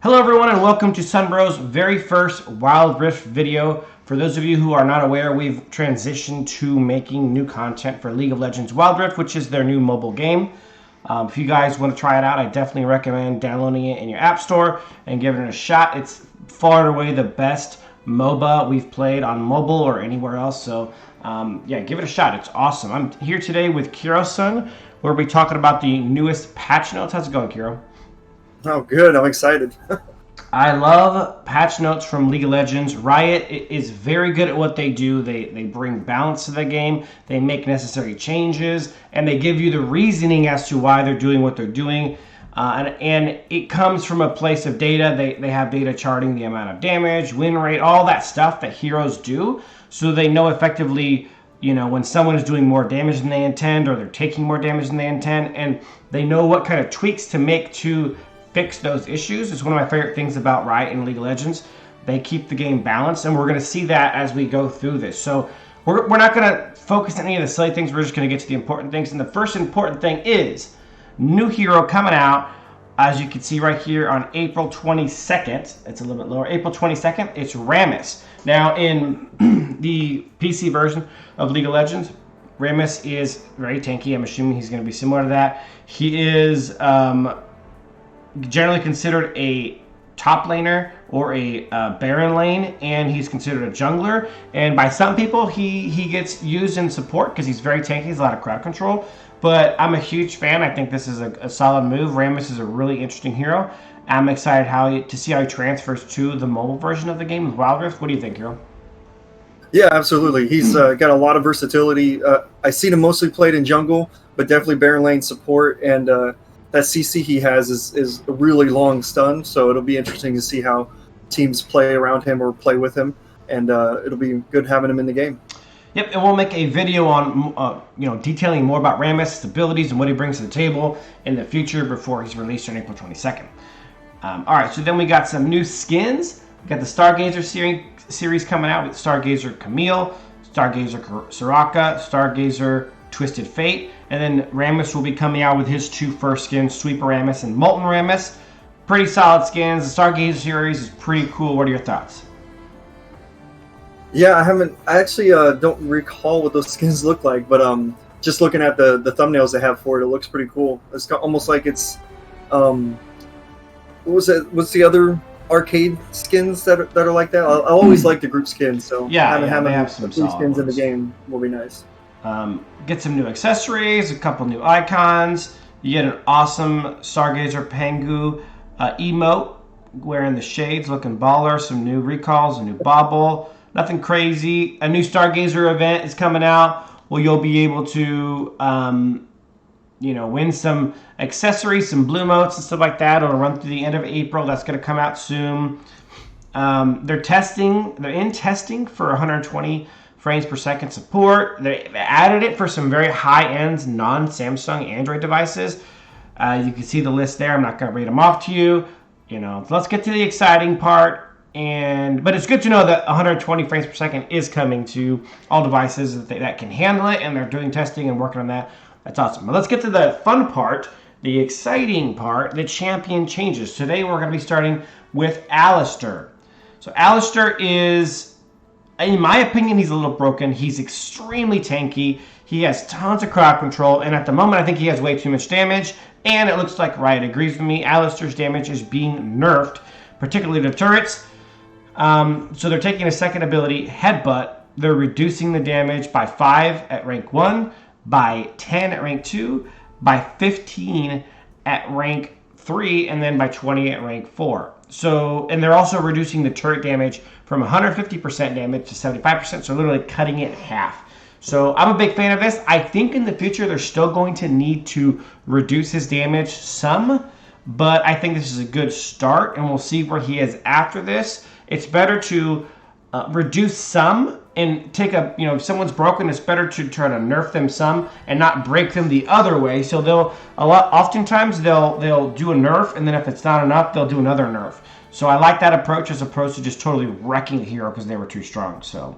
Hello everyone and welcome to Sunbro's very first Wild Rift video. For those of you who are not aware, we've transitioned to making new content for League of Legends Wild Rift, which is their new mobile game. If you guys want to try it out, I definitely recommend downloading it in your app store and giving it a shot. It's far and away the best MOBA we've played on mobile or anywhere else. So yeah, give it a shot. It's awesome. I'm here today with Kiro-san. We'll be talking about the newest patch notes. How's it going, Kiro? Oh, good. I'm excited. I love patch notes from League of Legends. Riot is very good at what they do. They bring balance to the game. They make necessary changes, and they give you the reasoning as to why they're doing what they're doing. And it comes from a place of data. They have data charting the amount of damage, win rate, all that stuff that heroes do. So they know effectively, you know, when someone is doing more damage than they intend or they're taking more damage than they intend. And they know what kind of tweaks to make to fix those issues. It's one of my favorite things about Riot in League of Legends. They keep the game balanced, and we're going to see that as we go through this. So we're not going to focus on any of the silly things. We're just going to get to the important things. And the first important thing is new hero coming out, as you can see right here on April 22nd. It's a little bit lower. April 22nd, it's Rammus. Now, in the PC version of League of Legends, Rammus is very tanky. I'm assuming he's going to be similar to that. He is generally considered a top laner or a Baron lane, and he's considered a jungler. And by some people, he gets used in support because he's very tanky. He's a lot of crowd control. But I'm a huge fan. I think this is a solid move. Rammus is a really interesting hero. I'm excited to see how he transfers to the mobile version of the game with Wild Rift. What do you think, hero? Yeah, absolutely. He's got a lot of versatility. I've seen him mostly played in jungle, but definitely Baron lane support, and that CC he has is a really long stun, so it'll be interesting to see how teams play around him or play with him, and it'll be good having him in the game. Yep, and we'll make a video on detailing more about Rammus, his abilities, and what he brings to the table in the future before he's released on April 22nd. All right, so then we got some new skins. We got the Stargazer series coming out with Stargazer Camille, Stargazer Soraka, Stargazer Twisted Fate, and then Rammus will be coming out with his two first skins, Sweeper Rammus and Molten Rammus. Pretty solid skins. The Stargazer series is pretty cool. What are your thoughts? Yeah, I actually don't recall what those skins look like, but just looking at the thumbnails they have for it, it looks pretty cool. It's got, almost like it's what was it? What's the other arcade skins that are like that? I always like the group skins, so having they have some skins ones in the game will be nice. Get some new accessories, a couple new icons. You get an awesome Stargazer Pengu emote wearing the shades, looking baller. Some new recalls, a new bauble. Nothing crazy. A new Stargazer event is coming out where you'll be able to win some accessories, some blue motes and stuff like that. It'll run through the end of April. That's going to come out soon. They're in testing for 120 frames per second support. They added it for some very high-end non-Samsung Android devices. You can see the list there. I'm not going to read them off to you. Let's get to the exciting part. But it's good to know that 120 frames per second is coming to all devices that can handle it, and they're doing testing and working on that. That's awesome. But let's get to the fun part, the exciting part, the champion changes. Today we're going to be starting with Alistar. So Alistar is, in my opinion, he's a little broken. He's extremely tanky. He has tons of crowd control, and at the moment I think he has way too much damage, and it looks like Riot agrees with me. Alistar's damage is being nerfed, particularly to turrets. So they're taking a second ability, Headbutt. They're reducing the damage by 5 at rank 1, by 10 at rank 2, by 15 at rank 3, and then by 20 at rank 4. And they're also reducing the turret damage from 150% damage to 75%, so literally cutting it in half. So I'm a big fan of this. I think in the future they're still going to need to reduce his damage some, but I think this is a good start, and we'll see where he is after this. It's better to reduce some and take if someone's broken, it's better to try to nerf them some and not break them the other way. So oftentimes they'll do a nerf, and then if it's not enough, they'll do another nerf. So I like that approach as opposed to just totally wrecking the hero because they were too strong. So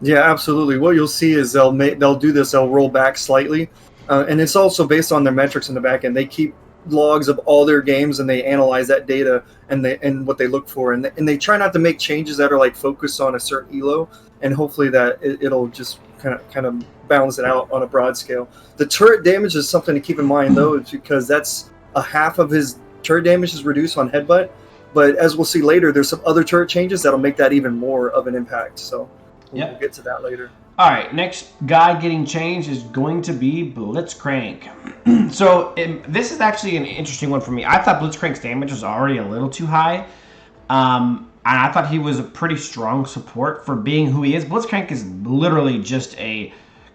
yeah, absolutely. What you'll see is they'll do this. They'll roll back slightly, and it's also based on their metrics in the back end. They keep logs of all their games, and they analyze that data and what they look for, and they try not to make changes that are like focused on a certain elo, and hopefully that it'll just kind of balance it out on a broad scale. The turret damage is something to keep in mind though, because that's a half of his turret damage is reduced on headbutt. But as we'll see later, there's some other turret changes that'll make that even more of an impact. So we'll get to that later. All right, next guy getting changed is going to be Blitzcrank. So this is actually an interesting one for me. I thought Blitzcrank's damage was already a little too high. And I thought he was a pretty strong support for being who he is. Blitzcrank is literally just a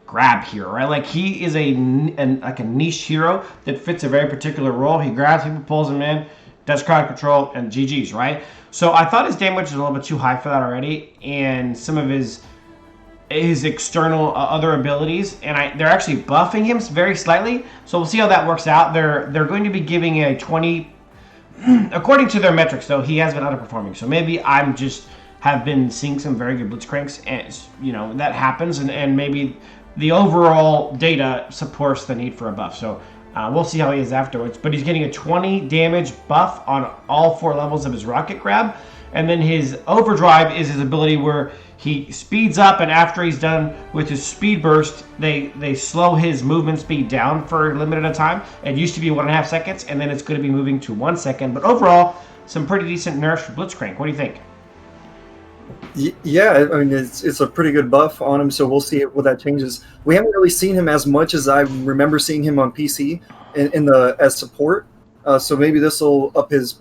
grab hero, right? Like he is a niche hero that fits a very particular role. He grabs people, pulls them in, does crowd control, and GG's, right? So I thought his damage was a little bit too high for that already, and some of his external other abilities, and they're actually buffing him very slightly. So we'll see how that works out. They're going to be giving a 20, according to their metrics, though. He has been underperforming, so maybe I'm just have been seeing some very good Blitzcranks, and that happens, and maybe the overall data supports the need for a buff. So we'll see how he is afterwards. But he's getting a 20 damage buff on all 4 levels of his rocket grab. And then his overdrive is his ability where he speeds up, and after he's done with his speed burst, they slow his movement speed down for a limited time. It used to be 1.5 seconds, and then it's going to be moving to 1 second. But overall, some pretty decent nerfs for Blitzcrank. What do you think? Yeah, I mean, it's a pretty good buff on him, so we'll see what that changes. We haven't really seen him as much as I remember seeing him on PC as support, so maybe this will up his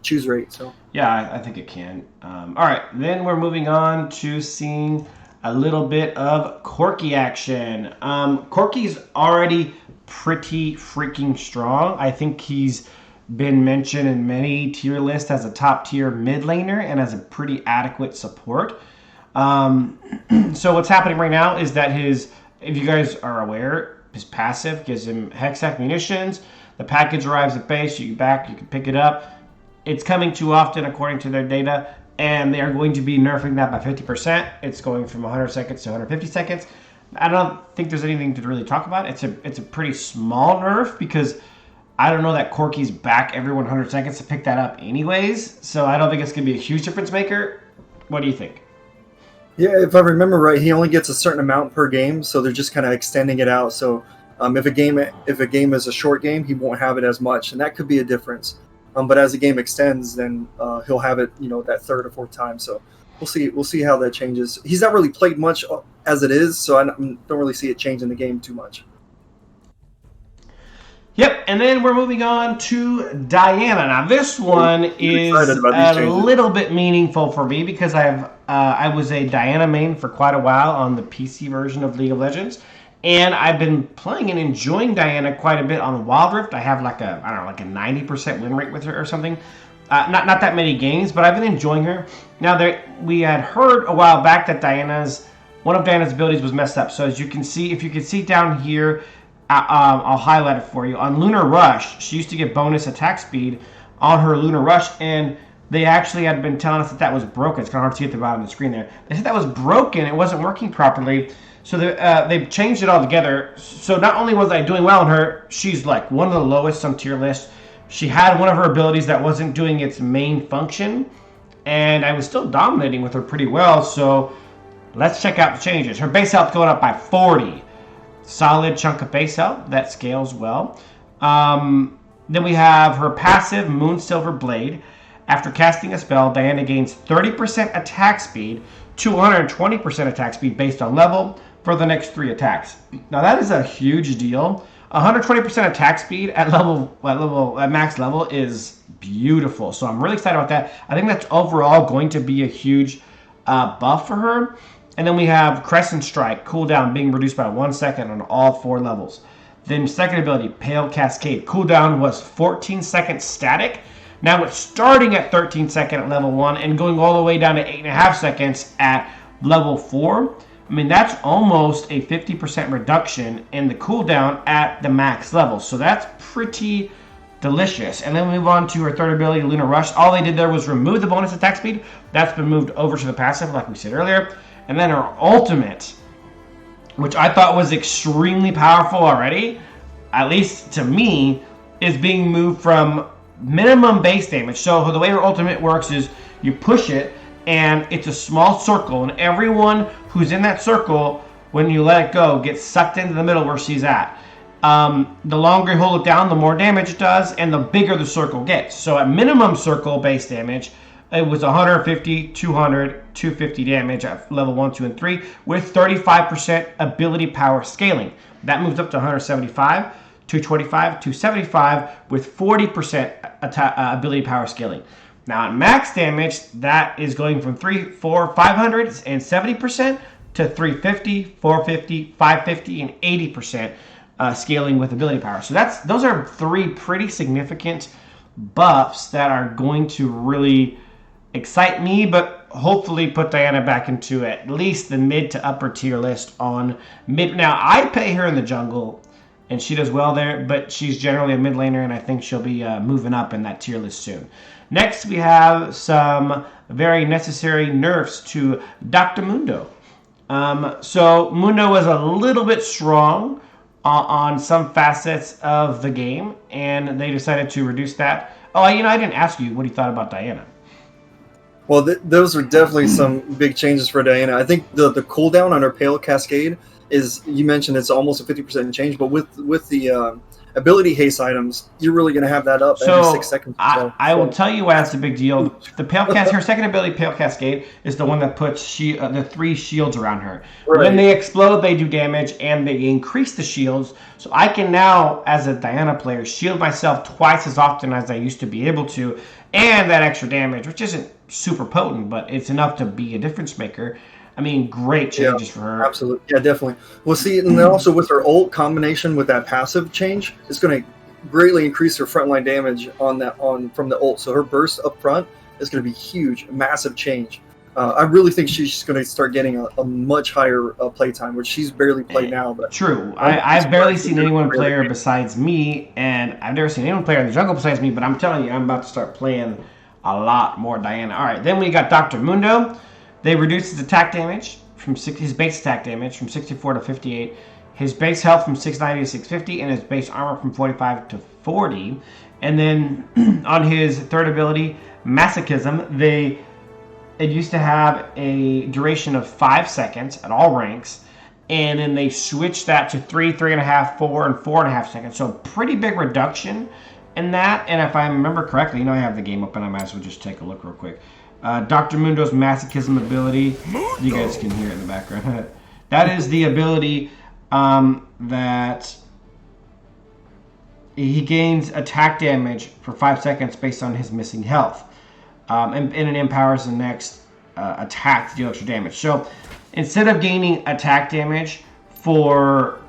choose rate. So yeah, I think it can. All right, then we're moving on to seeing a little bit of Corki action. Corki's already pretty freaking strong. I think he's been mentioned in many tier lists as a top tier mid laner and as a pretty adequate support. So what's happening right now is that if you guys are aware, his passive gives him Hexac munitions. The package arrives at base, you can pick it up. It's coming too often according to their data, and they are going to be nerfing that by 50%. It's going from 100 seconds to 150 seconds. I don't think there's anything to really talk about. It's a pretty small nerf because I don't know that Corki's back every 100 seconds to pick that up anyways, so I don't think it's going to be a huge difference maker. What do you think? Yeah, if I remember right, he only gets a certain amount per game, so they're just kind of extending it out. So if a game is a short game, he won't have it as much, and that could be a difference. But as the game extends, then he'll have it, that 3rd or 4th time. So we'll see how that changes. He's not really played much as it is, so I don't really see it changing the game too much. Yep, and then we're moving on to Diana. Now this one is a little bit meaningful for me because I was a Diana main for quite a while on the PC version of League of Legends, and I've been playing and enjoying Diana quite a bit on Wild Rift. I have like a 90% win rate with her or something. Not that many games, but I've been enjoying her. Now we had heard a while back that one of Diana's abilities was messed up. So as you can see, if you can see down here, I'll highlight it for you. On Lunar Rush, she used to get bonus attack speed on her Lunar Rush, and they actually had been telling us that was broken. It's kind of hard to see at the bottom of the screen there. They said that was broken. It wasn't working properly. So they've changed it all together. So not only was I doing well on her, she's like one of the lowest on tier list. She had one of her abilities that wasn't doing its main function, and I was still dominating with her pretty well. So let's check out the changes. Her base health going up by 40. Solid chunk of base health that scales well. Then we have her passive Moon Silver Blade. After casting a spell, Diana gains 30% attack speed, 220% attack speed based on level for the next 3 attacks. Now that is a huge deal. 120% attack speed at max level is beautiful. So I'm really excited about that. I think that's overall going to be a huge buff for her. And then we have Crescent Strike, cooldown being reduced by 1 second on all 4 levels. Then second ability, Pale Cascade. Cooldown was 14 seconds static. Now it's starting at 13 seconds at level 1 and going all the way down to 8.5 seconds at level 4. I mean, that's almost a 50% reduction in the cooldown at the max level. So that's pretty delicious. And then we move on to her third ability, Lunar Rush. All they did there was remove the bonus attack speed. That's been moved over to the passive, like we said earlier. And then her ultimate, which I thought was extremely powerful already, at least to me, is being moved from minimum base damage. So the way her ultimate works is you push it, and it's a small circle, and everyone who's in that circle, when you let it go, gets sucked into the middle where she's at. The longer you hold it down, the more damage it does, and the bigger the circle gets. So at minimum circle base damage, it was 150, 200, 250 damage at level 1, 2, and 3 with 35% ability power scaling. That moves up to 175, 225, 275 with 40% ability power scaling. Now at max damage, that is going from 3, 4, 500 and 70% to 350, 450, 550, and 80% scaling with ability power. So those are 3 pretty significant buffs that are going to really excite me, but hopefully put Diana back into at least the mid to upper tier list on mid. Now I play her in the jungle, and she does well there, but she's generally a mid laner, and I think she'll be moving up in that tier list soon. Next, we have some very necessary nerfs to Dr. Mundo. So Mundo was a little bit strong on some facets of the game, and they decided to reduce that. Oh, I didn't ask you what you thought about Diana. Well, those are definitely some big changes for Diana. I think the cooldown on her Pale Cascade is, you mentioned it's almost a 50% change, but with the ability haste items, you're really going to have that up every 6 seconds. I will tell you why that's a big deal. The Pale Cascade, her second ability, Pale Cascade, is the one that puts the 3 shields around her. Right. When they explode, they do damage, and they increase the shields. So I can now, as a Diana player, shield myself twice as often as I used to be able to, and that extra damage, which isn't super potent, but it's enough to be a difference maker. I mean, great changes for her. Absolutely. Yeah, definitely. Well, see, and then also with her ult combination with that passive change, it's going to greatly increase her frontline damage from the ult. So her burst up front is going to be huge, a massive change. I really think she's going to start getting a much higher playtime, which she's barely played now. But true. I've barely seen anyone play her besides me, and I've never seen anyone play her in the jungle besides me, but I'm telling you, I'm about to start playing a lot more Diana. All right, then we got Dr. Mundo. They reduced his attack damage his base attack damage from 64 to 58, his base health from 690 to 650, and his base armor from 45 to 40. And then on his third ability, Masochism, it used to have a duration of 5 seconds at all ranks, and then they switched that to 3, 3.5, 4, and 4.5 seconds. So pretty big reduction in that. And if I remember correctly, I have the game open, I might as well just take a look real quick. Dr. Mundo's Masochism ability, you guys can hear it in the background. That is the ability that he gains attack damage for 5 seconds based on his missing health. And it empowers the next attack to deal extra damage. So instead of gaining attack damage for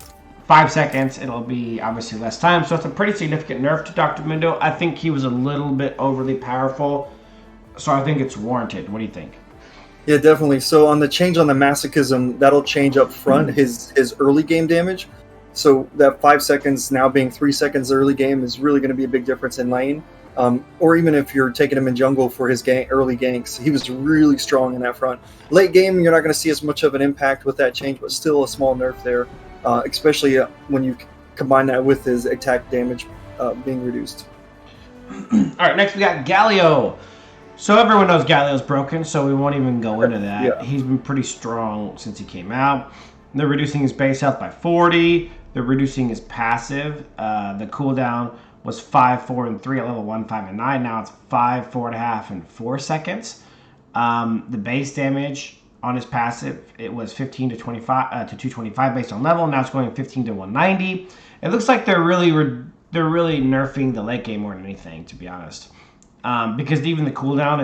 5 seconds, it'll be obviously less time. So it's a pretty significant nerf to Dr. Mundo. I think he was a little bit overly powerful, so I think it's warranted. What do you think? Yeah, definitely. So on the change on the Masochism, that'll change up front his early game damage. So that 5 seconds now being 3 seconds early game is really going to be a big difference in lane. Or even if you're taking him in jungle for his early ganks, he was really strong in that front. Late game, you're not going to see as much of an impact with that change, but still a small nerf there, especially when you combine that with his attack damage being reduced. All right, next we got Galio. So everyone knows Galio's broken, so we won't even go into that. Yeah. He's been pretty strong since he came out. They're reducing his base health by 40. They're reducing his passive. The cooldown was 5, 4, and 3 at level 1, 5, and 9. Now it's 5, 4.5, and 4 seconds. The base damage on his passive, it was 15 to 25 to 225 based on level. Now it's going 15 to 190. It looks like they're really nerfing the late game more than anything, to be honest. Because even the cooldown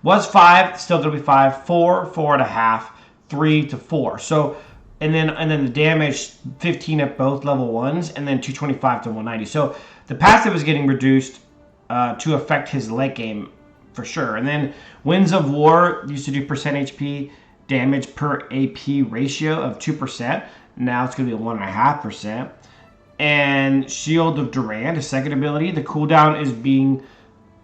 was 5, still going to be 5, 4, 4.5, 3 to 4. So and then the damage 15 at both level 1s, and then 225 to 190. So the passive is getting reduced to affect his late game for sure. And then Winds of War used to do percent HP damage per AP ratio of 2%. Now it's going to be 1.5%. And Shield of Durand, his second ability, the cooldown is being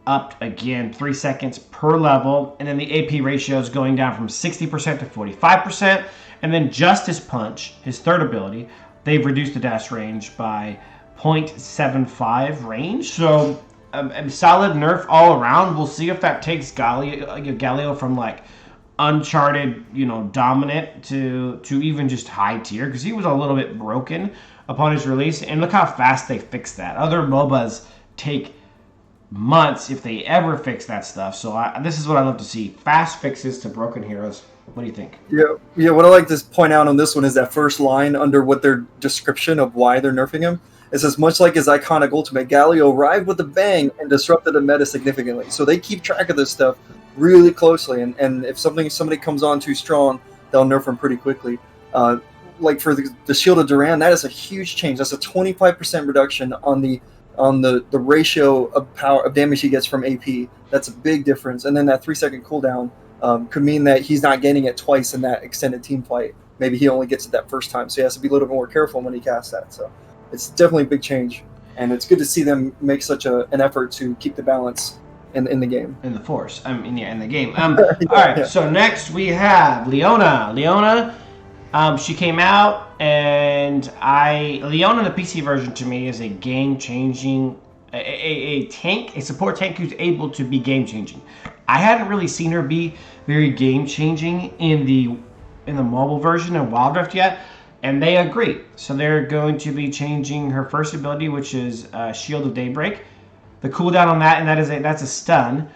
upped again 3 seconds per level, and then the AP ratio is going down from 60% to 45%. And then Justice Punch, his third ability, they've reduced the dash range by 0.75 range. So a solid nerf all around. We'll see if that takes Galio from like Uncharted, dominant to even just high tier, because he was a little bit broken upon his release. And look how fast they fixed that. Other MOBAs take months if they ever fix that stuff. So this is what I love to see: fast fixes to broken heroes. What do you think? Yeah. What I like to point out on this one is that first line under what their description of why they're nerfing him. It says, much like his iconic ultimate, Galio arrived with a bang and disrupted the meta significantly. So they keep track of this stuff really closely, and if somebody comes on too strong, they'll nerf him pretty quickly. Like for the Shield of Duran, that is a huge change. That's a 25% reduction on the ratio of power of damage he gets from AP. That's a big difference. And then that 3-second cooldown could mean that he's not getting it twice in that extended team fight. Maybe he only gets it that first time, so he has to be a little bit more careful when he casts that. So it's definitely a big change, and it's good to see them make such an effort to keep the balance in the game. In the force. In the game. All right, so next we have Leona. Leona, she came out, and Leona in the PC version to me is a game-changing, a tank, a support tank who's able to be game-changing. I hadn't really seen her be very game-changing in the mobile version of Wild Rift yet, and they agree. So they're going to be changing her first ability, which is Shield of Daybreak. The cooldown on that, and that's a stun.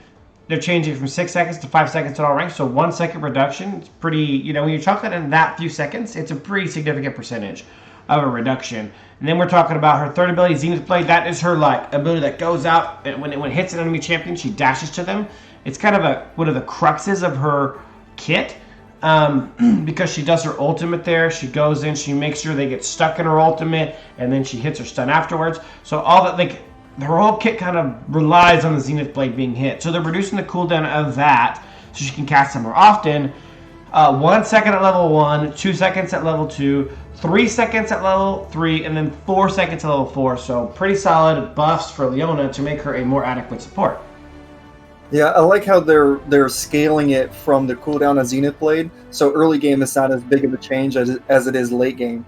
They're changing from 6 seconds to 5 seconds at all ranks, so 1 second reduction. It's pretty, when you chalk that in that few seconds, it's a pretty significant percentage of a reduction. And then we're talking about her third ability, Zenith Blade. That is her ability that goes out, and when it hits an enemy champion, she dashes to them. It's kind of one of the cruxes of her kit, because she does her ultimate there. She goes in, she makes sure they get stuck in her ultimate, and then she hits her stun afterwards. So all that, her whole kit kind of relies on the Zenith Blade being hit. So they're reducing the cooldown of that so she can cast them more often. 1 second at level 1, 2 seconds at level 2, 3 seconds at level 3, and then 4 seconds at level 4. So pretty solid buffs for Leona to make her a more adequate support. Yeah, I like how they're scaling it from the cooldown of Zenith Blade. So early game is not as big of a change as it is late game.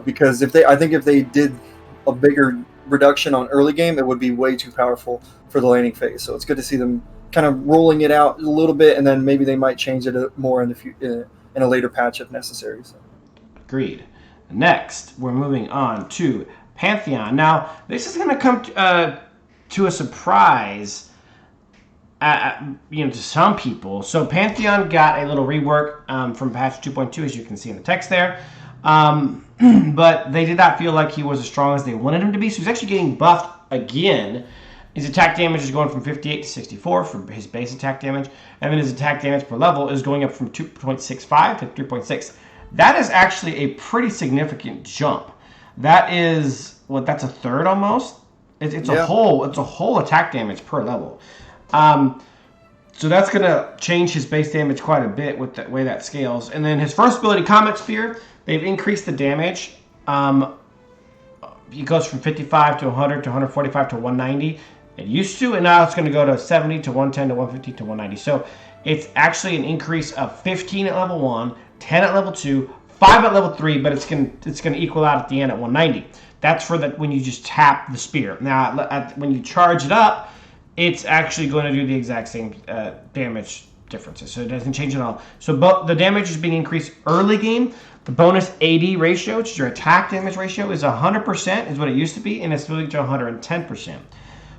Because if they did a bigger reduction on early game, it would be way too powerful for the laning phase. So it's good to see them kind of rolling it out a little bit, and then maybe they might change it more in a later patch if necessary. So. Agreed. Next, we're moving on to Pantheon. Now, this is going to come to a surprise, to some people. So Pantheon got a little rework from patch 2.2, as you can see in the text there. But they did not feel like he was as strong as they wanted him to be. So he's actually getting buffed again. His attack damage is going from 58 to 64 for his base attack damage. And then his attack damage per level is going up from 2.65 to 3.6. That is actually a pretty significant jump. That is, that's a third almost? It's a whole attack damage per level. So that's going to change his base damage quite a bit with the way that scales. And then his first ability, Comet Sphere, they've increased the damage. He goes from 55 to 100 to 145 to 190. It used to, and now it's going to go to 70 to 110 to 150 to 190. So it's actually an increase of 15 at level 1, 10 at level 2, 5 at level 3, but it's going to equal out at the end at 190. That's for when you just tap the spear. Now, when you charge it up, it's actually going to do the exact same damage differences. So it doesn't change at all. So the damage is being increased early game. The bonus AD ratio, which is your attack damage ratio, is 100%, is what it used to be, and it's moving to 110%.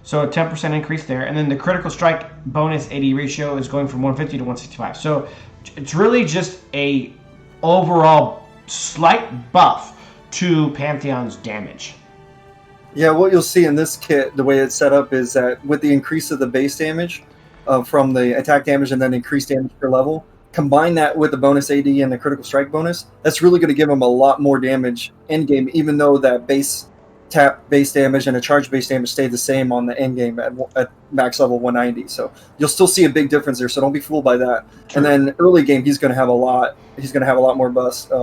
So a 10% increase there. And then the critical strike bonus AD ratio is going from 150 to 165. So it's really just a overall slight buff to Pantheon's damage. Yeah, what you'll see in this kit, the way it's set up, is that with the increase of the base damage from the attack damage and then increased damage per level, combine that with the bonus AD and the critical strike bonus, that's really going to give them a lot more damage end game, even though that base tap base damage and a charge base damage stay the same on the end game at max level 190. So you'll still see a big difference there. So don't be fooled by that. True. And then early game, he's going to have a lot more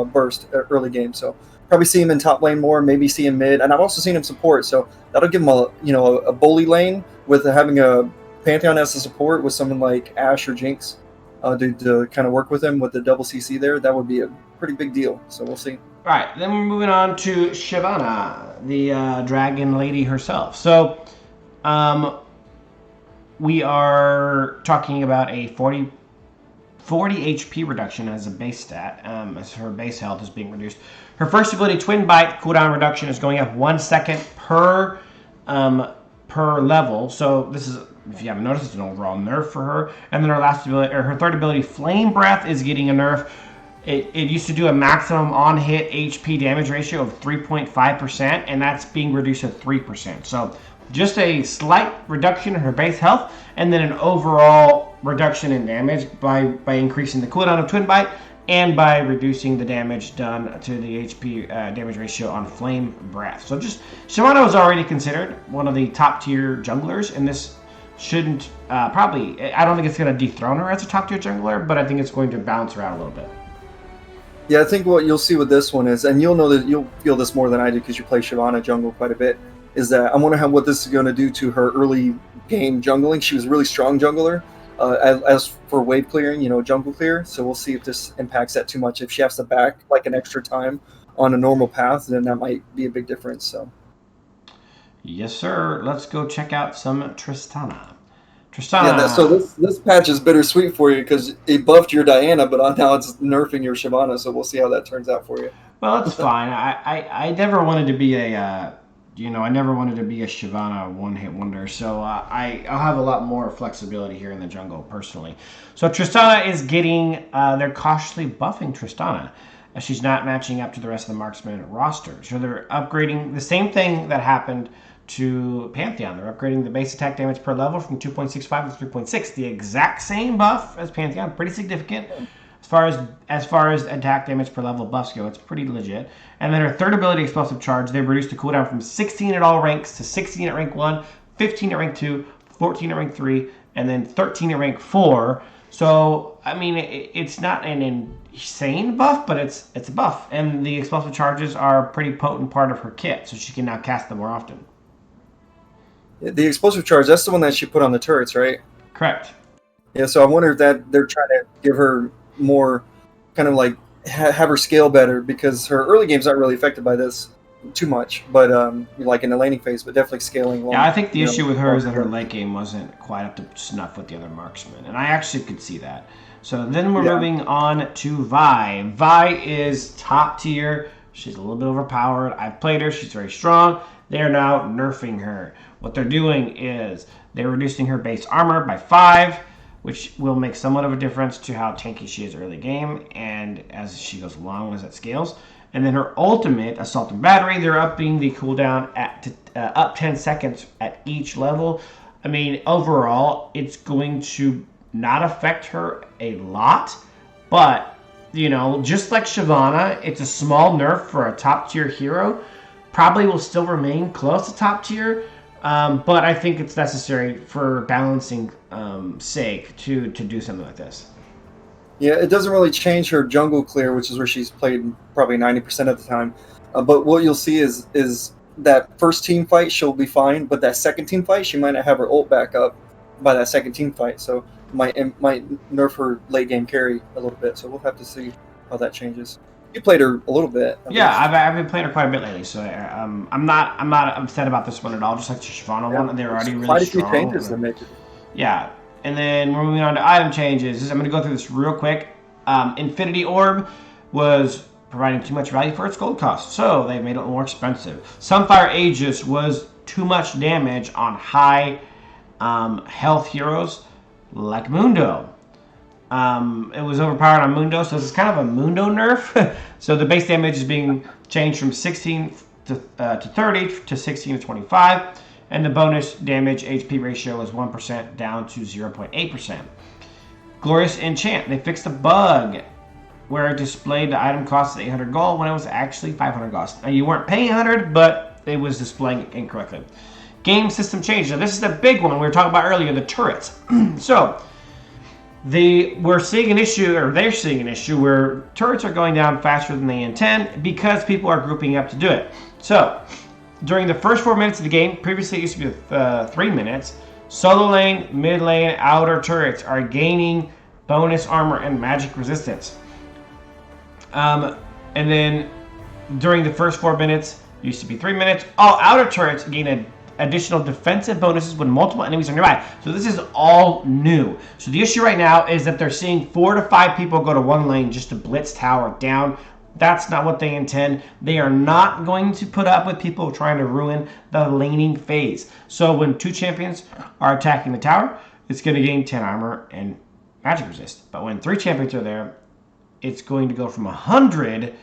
burst early game. So probably see him in top lane more, maybe see him mid, and I've also seen him support. So that'll give him a bully lane with having a Pantheon as a support with someone like Ashe or Jinx to kind of work with him with the double CC there. That would be a pretty big deal. So we'll see. All right, then we're moving on to Shyvana, the dragon lady herself. So, we are talking about a 40 HP reduction as a base stat, as her base health is being reduced. Her first ability, Twin Bite, cooldown reduction is going up 1 second per level. So this is, if you haven't noticed, it's an overall nerf for her. And then her last ability, or her third ability, Flame Breath, is getting a nerf. It used to do a maximum on-hit HP damage ratio of 3.5%, and that's being reduced to 3%. So just a slight reduction in her base health, and then an overall reduction in damage by increasing the cooldown of Twin Bite and by reducing the damage done to the HP damage ratio on Flame Breath. So just, Shyvana was already considered one of the top tier junglers, and this shouldn't, probably, I don't think it's going to dethrone her as a top tier jungler, but I think it's going to bounce her out a little bit. Yeah, I think what you'll see with this one is, and you'll know that you'll feel this more than I do because you play Shyvana jungle quite a bit, is that I'm wondering what this is going to do to her early game jungling. She was a really strong jungler as for wave clearing, jungle clear. So we'll see if this impacts that too much. If she has to back like an extra time on a normal path, then that might be a big difference. So, yes, sir. Let's go check out some Tristana. Tristana. Yeah, so this patch is bittersweet for you because it buffed your Diana, but now it's nerfing your Shyvana. So we'll see how that turns out for you. Well, it's fine. I never wanted to be I never wanted to be a Shyvana one-hit wonder, so I'll have a lot more flexibility here in the jungle, personally. So Tristana is getting, they're cautiously buffing Tristana. She's not matching up to the rest of the marksman roster. So they're upgrading the same thing that happened to Pantheon. They're upgrading the base attack damage per level from 2.65 to 3.6. The exact same buff as Pantheon, pretty significant. As far as attack damage per level buffs go, it's pretty legit. And then her third ability, Explosive Charge, they've reduced the cooldown from 16 at all ranks to 16 at rank 1, 15 at rank 2, 14 at rank 3, and then 13 at rank 4. So, I mean, it's not an insane buff, but it's a buff. And the Explosive Charges are a pretty potent part of her kit, so she can now cast them more often. The Explosive Charge, that's the one that she put on the turrets, right? Correct. Yeah, so I wonder if that they're trying to give her more, kind of like have her scale better, because her early game's not really affected by this too much, but like in the laning phase, but definitely scaling long. Yeah, I think the issue with her is that her late game wasn't quite up to snuff with the other marksmen, and I actually could see that. So then we're moving on to Vi. Vi is top tier. She's a little bit overpowered. I've played her. She's very strong. They are now nerfing her. What they're doing is they're reducing her base armor by 5, which will make somewhat of a difference to how tanky she is early game and as she goes along as that scales. And then her ultimate, Assault and Battery, they're upping the cooldown up 10 seconds at each level. I mean, overall, it's going to not affect her a lot, but, just like Shyvana, it's a small nerf for a top-tier hero. Probably will still remain close to top tier, but I think it's necessary for balancing sake to do something like this. Yeah, it doesn't really change her jungle clear, which is where she's played probably 90% of the time. But what you'll see is that first team fight, she'll be fine, but that second team fight, she might not have her ult back up by that second team fight. So it might nerf her late game carry a little bit. So we'll have to see how that changes. You played her a little bit. Yeah, I've been playing her quite a bit lately, so I'm not upset about this one at all. Just like the Shyvana one, they're already really strong. Quite a few changes that make it. Yeah, and then we're moving on to item changes. I'm going to go through this real quick. Infinity Orb was providing too much value for its gold cost, so they made it more expensive. Sunfire Aegis was too much damage on high health heroes like Mundo. It was overpowered on Mundo, so this is kind of a Mundo nerf. So the base damage is being changed from 16 to 30 to 16 to 25, and the bonus damage HP ratio is 1% down to 0.8%. Glorious Enchant, they fixed a bug where it displayed the item cost as 800 gold when it was actually 500 gold. Now you weren't paying 100, but it was displaying incorrectly. Game system change. Now this is the big one we were talking about earlier, the turrets. So they're seeing an issue where turrets are going down faster than they intend because people are grouping up to do it. So during the first 4 minutes of the game, previously it used to be 3 minutes, solo lane, mid lane, outer turrets are gaining bonus armor and magic resistance. And then during the first 4 minutes. Used to be 3 minutes. All outer turrets gain additional defensive bonuses when multiple enemies are nearby. So this is all new. So the issue right now is that they're seeing 4 to 5 people go to one lane just to blitz tower down. That's not what they intend. They are not going to put up with people trying to ruin the laning phase. So when 2 champions are attacking the tower, it's going to gain 10 armor and magic resist. But when 3 champions are there, it's going to go from 100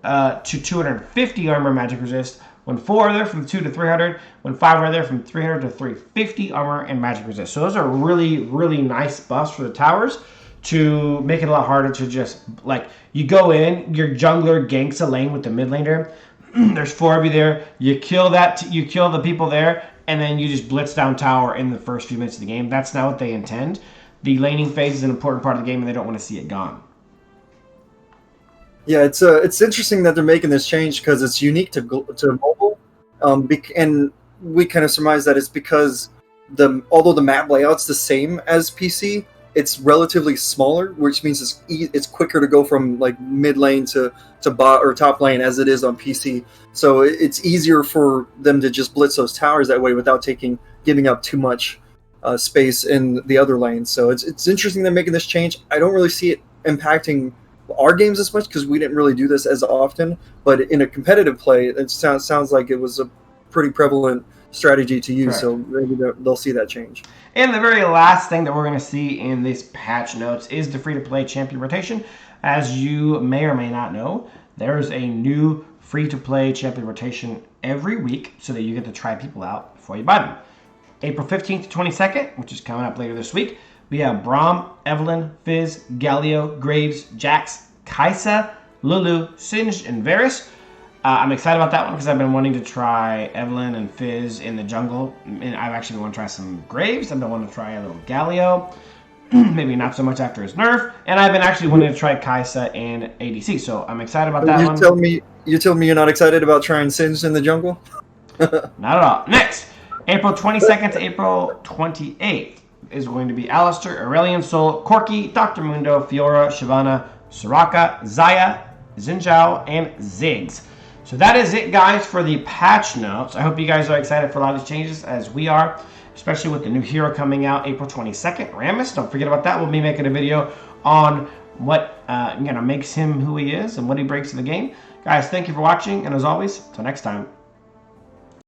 to 250 armor magic resist. When 4 are there, from 2 to 300. When 5 are there, from 300 to 350 armor and magic resist. So those are really, really nice buffs for the towers to make it a lot harder to just, like, you go in, your jungler ganks a lane with the mid laner. There's 4 of you there. You kill the people there, and then you just blitz down tower in the first few minutes of the game. That's not what they intend. The laning phase is an important part of the game, and they don't want to see it gone. Yeah, it's interesting that they're making this change because it's unique to mobile, and we kind of surmise that it's because although the map layout's the same as PC, it's relatively smaller, which means it's quicker to go from like mid lane to bot or top lane as it is on PC. So it's easier for them to just blitz those towers that way without giving up too much space in the other lanes. So it's interesting they're making this change. I don't really see it impacting our games as much because we didn't really do this as often. But in a competitive play, it sounds like it was a pretty prevalent strategy to use. Correct. So maybe they'll see that change. And the very last thing that we're going to see in this patch notes is the free-to-play champion rotation. As you may or may not know, there's a new free-to-play champion rotation every week so that you get to try people out before you buy them. April 15th to 22nd, which is coming up later this week, we have Braum, Evelynn, Fizz, Galio, Graves, Jax, Kai'Sa, Lulu, Singed, and Varus. I'm excited about that one because I've been wanting to try Evelynn and Fizz in the jungle. And I've actually been wanting to try some Graves. I've been wanting to try a little Galio. Maybe not so much after his nerf. And I've been actually wanting to try Kai'Sa in ADC. So I'm excited about that one. You tell me you're not excited about trying Singed in the jungle? Not at all. Next, April 22nd to April 28th is going to be Alistar, Aurelion Sol, Corki, Dr. Mundo, Fiora, Shyvana, Soraka, Xayah, Xin Zhao, and Ziggs. So that is it, guys, for the patch notes. I hope you guys are excited for a lot of these changes, as we are, especially with the new hero coming out April 22nd, Rammus. Don't forget about that. We'll be making a video on what makes him who he is and what he brings to the game. Guys, thank you for watching, and as always, until next time.